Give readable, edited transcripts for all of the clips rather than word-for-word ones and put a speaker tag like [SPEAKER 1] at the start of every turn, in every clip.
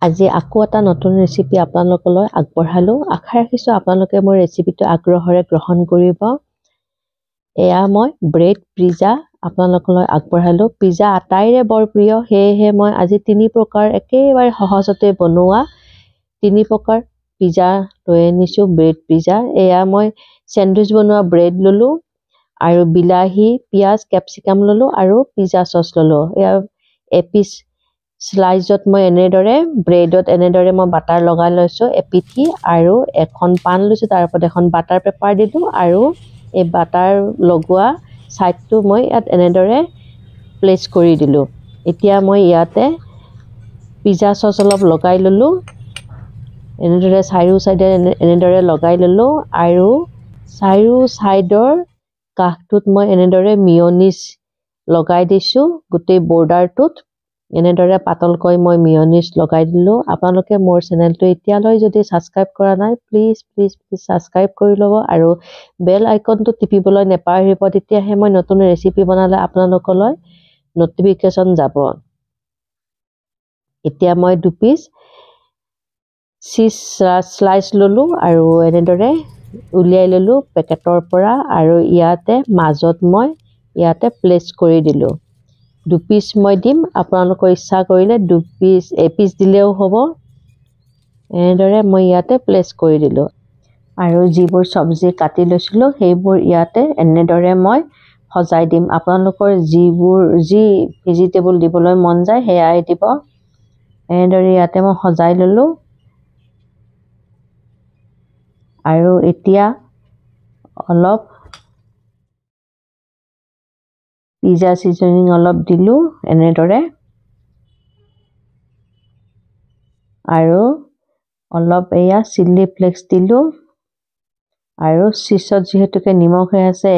[SPEAKER 1] আজি আকৌ এটা নতুন ৰেচিপি আপোনালোকলৈ আগবঢ়ালোঁ। আশা ৰাখিছোঁ আপোনালোকে মোৰ ৰেচিপিটো আগ্ৰহেৰে গ্ৰহণ কৰিব। এয়া মই ব্ৰেড পিজ্জা আপোনালোকলৈ আগবঢ়ালোঁ। পিজ্জা আটাইৰে বৰ প্ৰিয়, সেয়েহে মই আজি 3 প্ৰকাৰ একেবাৰে সহজতে বনোৱা 3 প্ৰকাৰ পিজ্জা লৈ আনিছোঁ। ব্ৰেড পিজ্জা, এয়া মই চেণ্ডউইচ বনোৱা ব্ৰেড ল'লোঁ আৰু বিলাহী, পিঁয়াজ, কেপচিকাম ল'লোঁ আৰু পিজ্জা চচ ল'লোঁ। এয়া এপিচ স্লাইজত মই এনেদৰে ব্ৰেডত এনেদৰে মই বাটাৰ লগাই লৈছোঁ এপিঠি, আৰু এখন পান লৈছোঁ, তাৰ ওপৰত এখন বাটাৰ পেপাৰ দিলোঁ আৰু এই বাটাৰ লগোৱা ছাইডটো মই ইয়াত এনেদৰে প্লেচ কৰি দিলোঁ। এতিয়া মই ইয়াতে পিজ্জা চচ অলপ লগাই ল'লোঁ, এনেদৰে চাৰিও ছাইডে এনেদৰে লগাই ল'লোঁ আৰু চাৰিও ছাইডৰ কাষটোত মই এনেদৰে মিয়নিজ লগাই দিছোঁ। গোটেই বৰ্ডাৰটোত এনেদৰে পাতলকৈ মই মিয়নিজ লগাই দিলোঁ। আপোনালোকে মোৰ চেনেলটো এতিয়ালৈ যদি ছাবস্ক্ৰাইব কৰা নাই, প্লিজ ছাবস্ক্ৰাইব কৰি ল'ব আৰু বেল আইকনটো টিপিবলৈ নেপাহৰিব, তেতিয়াহে মই নতুন ৰেচিপি বনালে আপোনালোকলৈ নটিফিকেশ্যন যাব। এতিয়া মই 2 পিচ চিজ স্লাইচ ল'লোঁ আৰু এনেদৰে উলিয়াই ল'লোঁ পেকেটৰ পৰা, আৰু ইয়াতে মাজত মই ইয়াতে প্লেচ কৰি দিলোঁ। 2 পিচ মই দিম, আপোনালোকৰ ইচ্ছা কৰিলে এপিচ দিলেও হ'ব। এনেদৰে মই ইয়াতে প্লেচ কৰি দিলোঁ আৰু যিবোৰ চব্জি কাটি লৈছিলোঁ সেইবোৰ ইয়াতে এনেদৰে মই সজাই দিম। আপোনালোকৰ যি ভেজিটেবল দিবলৈ মন যায় সেয়াই দিব। এনেদৰে ইয়াতে মই সজাই ল'লোঁ আৰু এতিয়া অলপ পিজ্জা চিজনিং অলপ দিলোঁ এনেদৰে, আৰু অলপ এয়া চিলি ফ্লেক্স দিলোঁ, আৰু চিজত যিহেতুকে নিমখ হৈ আছে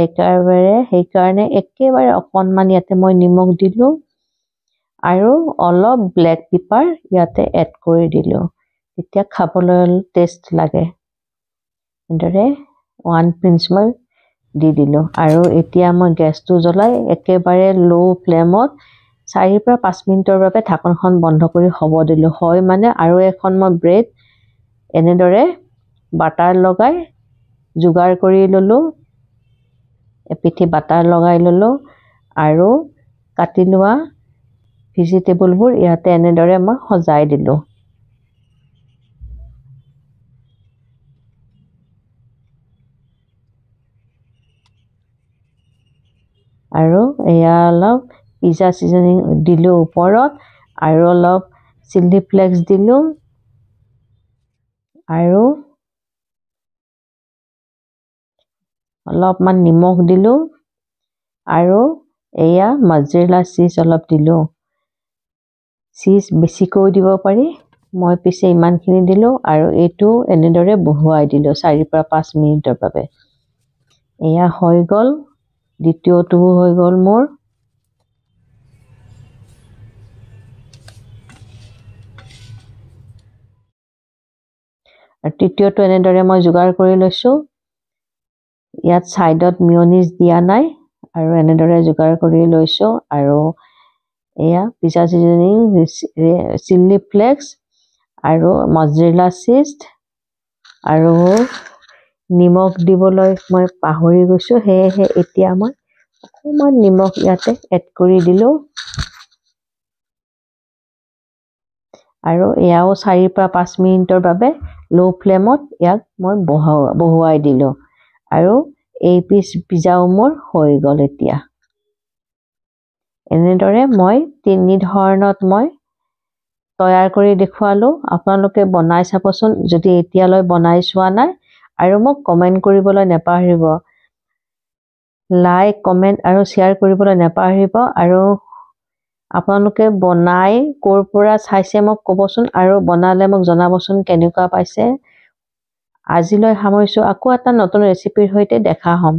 [SPEAKER 1] সেইকাৰণে একেবাৰে অকণমান ইয়াতে মই নিমখ দিলোঁ আৰু অলপ ব্লেক পেপাৰ ইয়াতে এড কৰি দিলোঁ, তেতিয়া খাবলৈ টেষ্ট লাগে। এনেদৰে 1 পিঞ্চ মই দি দিলোঁ আৰু এতিয়া মই গেছটো জ্বলাই একেবাৰে ল' ফ্লেমত 4 পৰা 5 মিনিটৰ বাবে ঢাকনখন বন্ধ কৰি হ'ব দিলোঁ। হয় মানে আৰু এখন মই ব্ৰেড এনেদৰে বাটাৰ লগাই যোগাৰ কৰি ল'লোঁ, এপিঠি বাটাৰ লগাই ল'লোঁ আৰু কাটি লোৱা ভেজিটেবলবোৰ ইয়াতে এনেদৰে মই সজাই দিলোঁ। আৰু এয়া অলপ পিজ্জা চিজনিং দিলোঁ ওপৰত, আৰু অলপ চিলি ফ্লেক্স দিলোঁ আৰু অলপমান নিমখ দিলোঁ আৰু এয়া মজেৰেলা চিজ অলপ দিলোঁ। চিজ বেছিকৈ দিব পাৰি, মই পিছে ইমানখিনি দিলোঁ আৰু এইটো এনেদৰে বহুৱাই দিলোঁ 4 পৰা 5 মিনিটৰ বাবে। এয়া হৈ গ'ল, দ্বিতীয়টোও হৈ গ'ল মোৰ। আৰু তৃতীয়টো এনেদৰে মই যোগাৰ কৰি লৈছোঁ। ইয়াত ছাইডত মিয়নিজ দিয়া নাই আৰু এনেদৰে যোগাৰ কৰি লৈছোঁ, আৰু এয়া পিজ্জা চিজনিং, চিলি ফ্লেক্স আৰু মজেৰেলা চিজ, আৰু নিমখ দিবলৈ মই পাহৰি গৈছোঁ, সেয়েহে এতিয়া মই অকণমান নিমখ ইয়াতে এড কৰি দিলোঁ আৰু এয়াও 4 পৰা 5 মিনিটৰ বাবে ল' ফ্লেমত ইয়াক মই বহুৱাই দিলোঁ আৰু এই পিচ পিজ্জাও মোৰ হৈ গ'ল। এতিয়া এনেদৰে মই 3 ধৰণত মই তৈয়াৰ কৰি দেখুৱালোঁ। আপোনালোকে বনাই চাবচোন যদি এতিয়ালৈ বনাই চোৱা নাই, আৰু মোক কমেণ্ট কৰিবলৈ নেপাহৰিব। লাইক, কমেণ্ট আৰু শ্বেয়াৰ কৰিবলৈ নেপাহৰিব, আৰু আপোনালোকে বনাই ক'ৰ পৰা চাইছে মোক ক'বচোন, আৰু বনালে মোক জনাবচোন কেনেকুৱা পাইছে। আজিলৈ সামৰিছোঁ, আকৌ এটা নতুন ৰেচিপিৰ সৈতে দেখা হ'ম।